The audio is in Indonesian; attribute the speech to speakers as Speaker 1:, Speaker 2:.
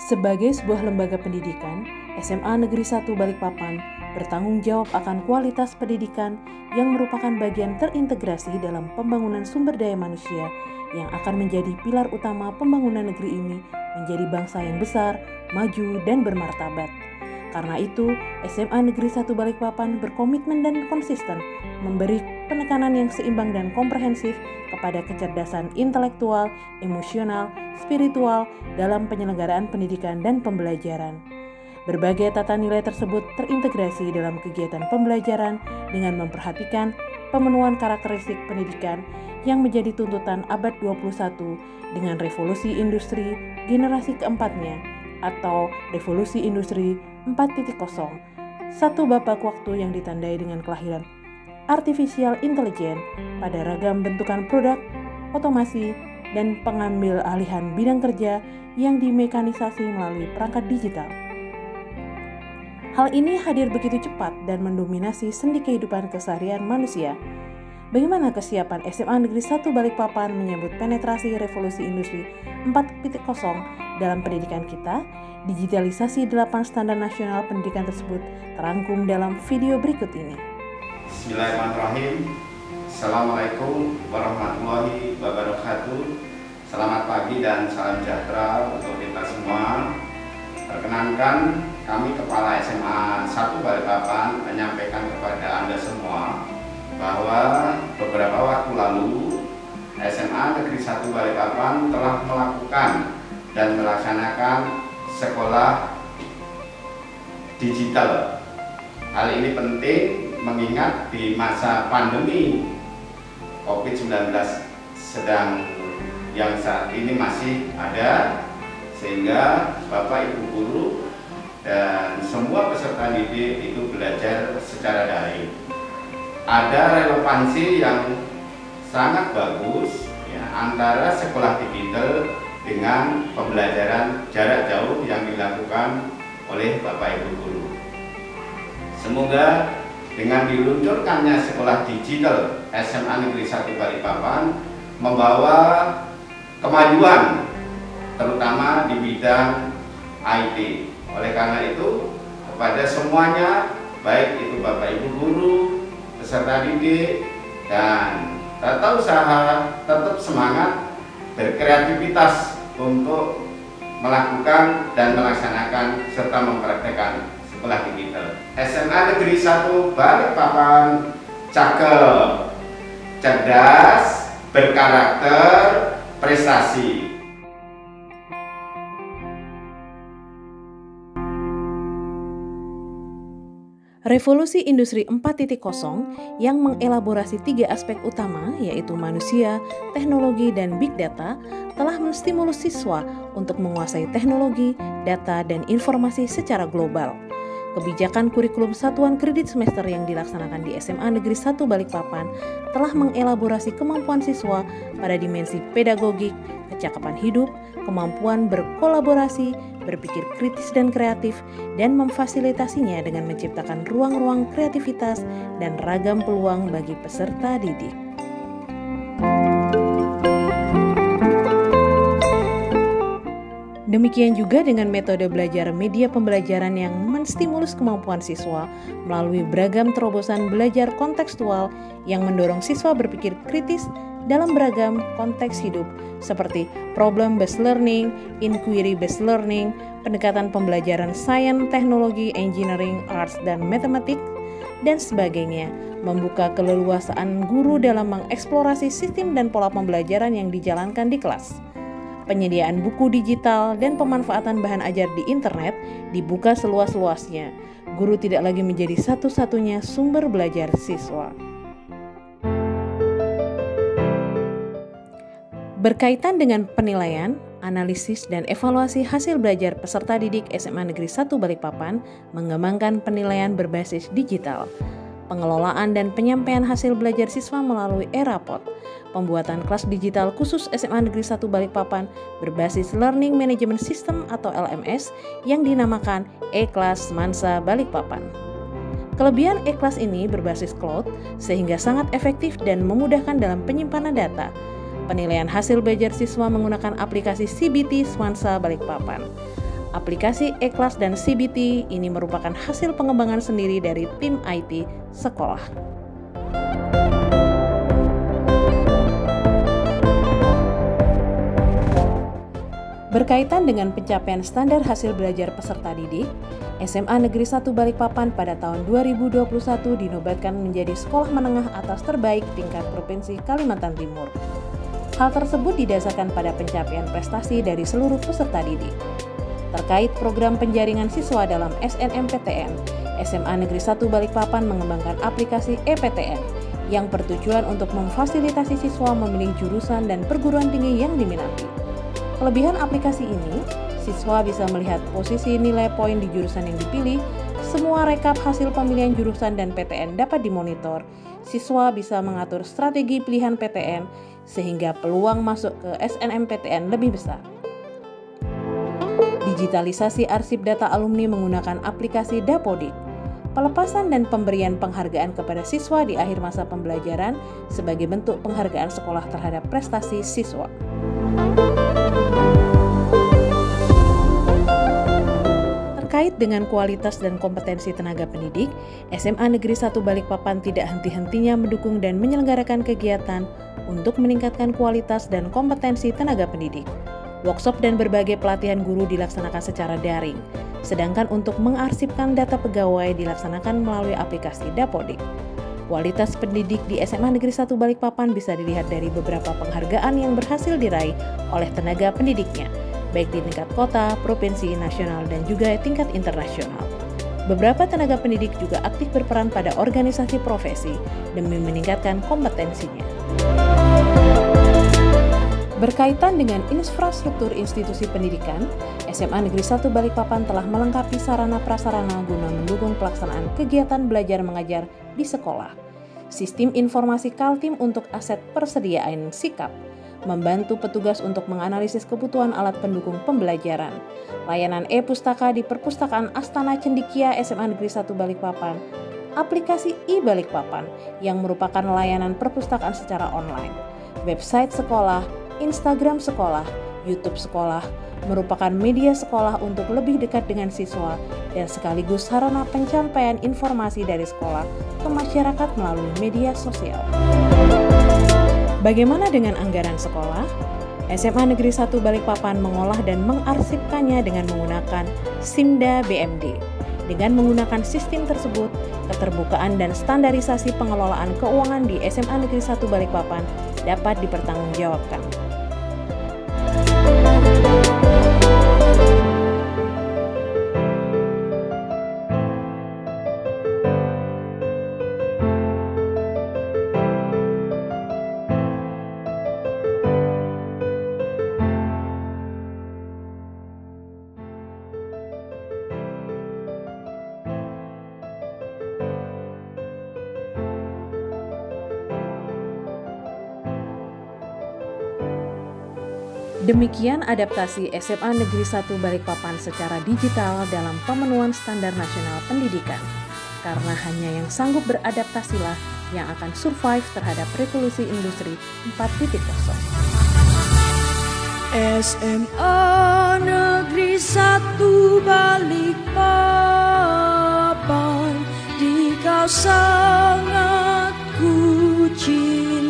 Speaker 1: Sebagai sebuah lembaga pendidikan, SMA Negeri 1 Balikpapan bertanggung jawab akan kualitas pendidikan yang merupakan bagian terintegrasi dalam pembangunan sumber daya manusia yang akan menjadi pilar utama pembangunan negeri ini menjadi bangsa yang besar, maju, dan bermartabat. Karena itu, SMA Negeri 1 Balikpapan berkomitmen dan konsisten memberi penekanan yang seimbang dan komprehensif kepada kecerdasan intelektual, emosional, spiritual dalam penyelenggaraan pendidikan dan pembelajaran. Berbagai tata nilai tersebut terintegrasi dalam kegiatan pembelajaran dengan memperhatikan pemenuhan karakteristik pendidikan yang menjadi tuntutan abad 21 dengan revolusi industri generasi keempatnya atau revolusi industri 4.0, satu babak waktu yang ditandai dengan kelahiran artificial intelligence pada ragam bentukan produk, otomasi, dan pengambil alihan bidang kerja yang dimekanisasi melalui perangkat digital. Hal ini hadir begitu cepat dan mendominasi sendi kehidupan keseharian manusia. Bagaimana kesiapan SMA Negeri 1 Balikpapan menyambut penetrasi revolusi industri 4.0 dalam pendidikan kita? Digitalisasi 8 standar nasional pendidikan tersebut terangkum dalam video berikut ini.
Speaker 2: Bismillahirrahmanirrahim. Assalamualaikum warahmatullahi wabarakatuh. Selamat pagi dan salam sejahtera untuk kita semua. Perkenankan kami Kepala SMA 1 Balikpapan menyampaikan kepada Anda semua bahwa beberapa waktu lalu SMA Negeri 1 Balikpapan telah melakukan dan melaksanakan sekolah digital. Hal ini penting mengingat di masa pandemi COVID-19 yang saat ini masih ada, sehingga Bapak Ibu guru dan semua peserta didik itu belajar secara daring. Ada relevansi yang sangat bagus ya, antara sekolah digital dengan pembelajaran jarak jauh yang dilakukan oleh Bapak Ibu guru. Semoga dengan diluncurkannya sekolah digital SMA Negeri 1 Balikpapan membawa kemajuan terutama di bidang IT. Oleh karena itu, kepada semuanya, baik itu Bapak Ibu guru, peserta didik, dan tata usaha, tetap semangat berkreativitas untuk melakukan dan melaksanakan serta mempraktekkan sekolah digital. SMA Negeri 1 Balikpapan cakep, cerdas, berkarakter, prestasi.
Speaker 1: Revolusi Industri 4.0 yang mengelaborasi 3 aspek utama yaitu manusia, teknologi, dan big data telah menstimulus siswa untuk menguasai teknologi, data, dan informasi secara global. Kebijakan kurikulum satuan kredit semester yang dilaksanakan di SMA Negeri 1 Balikpapan telah mengelaborasi kemampuan siswa pada dimensi pedagogik, kecakapan hidup, kemampuan berkolaborasi, berpikir kritis dan kreatif, dan memfasilitasinya dengan menciptakan ruang-ruang kreativitas dan ragam peluang bagi peserta didik. Demikian juga dengan metode belajar media pembelajaran yang menstimulus kemampuan siswa melalui beragam terobosan belajar kontekstual yang mendorong siswa berpikir kritis dalam beragam konteks hidup seperti problem-based learning, inquiry-based learning, pendekatan pembelajaran sains, teknologi, engineering, arts, dan matematik, dan sebagainya, membuka keleluasaan guru dalam mengeksplorasi sistem dan pola pembelajaran yang dijalankan di kelas. Penyediaan buku digital dan pemanfaatan bahan ajar di internet dibuka seluas-luasnya. Guru tidak lagi menjadi satu-satunya sumber belajar siswa. Berkaitan dengan penilaian, analisis, dan evaluasi hasil belajar peserta didik SMA Negeri 1 Balikpapan mengembangkan penilaian berbasis digital, pengelolaan dan penyampaian hasil belajar siswa melalui e-rapot, pembuatan kelas digital khusus SMA Negeri 1 Balikpapan berbasis Learning Management System atau LMS yang dinamakan E-Kelas Semansa Balikpapan. Kelebihan E-Kelas ini berbasis cloud sehingga sangat efektif dan memudahkan dalam penyimpanan data. Penilaian hasil belajar siswa menggunakan aplikasi CBT Semansa Balikpapan. Aplikasi E-Kelas dan CBT ini merupakan hasil pengembangan sendiri dari tim IT sekolah. Berkaitan dengan pencapaian standar hasil belajar peserta didik, SMA Negeri 1 Balikpapan pada tahun 2021 dinobatkan menjadi sekolah menengah atas terbaik tingkat Provinsi Kalimantan Timur. Hal tersebut didasarkan pada pencapaian prestasi dari seluruh peserta didik. Terkait program penjaringan siswa dalam SNMPTN, SMA Negeri 1 Balikpapan mengembangkan aplikasi ePTN yang bertujuan untuk memfasilitasi siswa memilih jurusan dan perguruan tinggi yang diminati. Kelebihan aplikasi ini, siswa bisa melihat posisi nilai poin di jurusan yang dipilih, semua rekap hasil pemilihan jurusan dan PTN dapat dimonitor, siswa bisa mengatur strategi pilihan PTN, sehingga peluang masuk ke SNMPTN lebih besar. Digitalisasi arsip data alumni menggunakan aplikasi Dapodik. Pelepasan dan pemberian penghargaan kepada siswa di akhir masa pembelajaran sebagai bentuk penghargaan sekolah terhadap prestasi siswa. Terkait dengan kualitas dan kompetensi tenaga pendidik, SMA Negeri 1 Balikpapan tidak henti-hentinya mendukung dan menyelenggarakan kegiatan untuk meningkatkan kualitas dan kompetensi tenaga pendidik. Workshop dan berbagai pelatihan guru dilaksanakan secara daring, sedangkan untuk mengarsipkan data pegawai dilaksanakan melalui aplikasi Dapodik. Kualitas pendidik di SMA Negeri 1 Balikpapan bisa dilihat dari beberapa penghargaan yang berhasil diraih oleh tenaga pendidiknya, baik di tingkat kota, provinsi, nasional, dan juga tingkat internasional. Beberapa tenaga pendidik juga aktif berperan pada organisasi profesi demi meningkatkan kompetensinya. Berkaitan dengan infrastruktur institusi pendidikan, SMA Negeri 1 Balikpapan telah melengkapi sarana prasarana guna mendukung pelaksanaan kegiatan belajar mengajar di sekolah. Sistem informasi Kaltim untuk aset persediaan sikap, membantu petugas untuk menganalisis kebutuhan alat pendukung pembelajaran, layanan e-pustaka di Perpustakaan Astana Cendikia SMA Negeri 1 Balikpapan, aplikasi e-Balikpapan yang merupakan layanan perpustakaan secara online, website sekolah, Instagram sekolah, YouTube sekolah, merupakan media sekolah untuk lebih dekat dengan siswa dan sekaligus sarana pencapaian informasi dari sekolah ke masyarakat melalui media sosial. Bagaimana dengan anggaran sekolah? SMA Negeri 1 Balikpapan mengolah dan mengarsipkannya dengan menggunakan SIMDA BMD. Dengan menggunakan sistem tersebut, keterbukaan dan standarisasi pengelolaan keuangan di SMA Negeri 1 Balikpapan dapat dipertanggungjawabkan. Demikian adaptasi SMA Negeri 1 Balikpapan secara digital dalam pemenuhan standar nasional pendidikan. Karena hanya yang sanggup beradaptasilah yang akan survive terhadap revolusi industri 4.0.
Speaker 3: SMA Negeri 1 Balikpapan, di kau sangat ku cinta.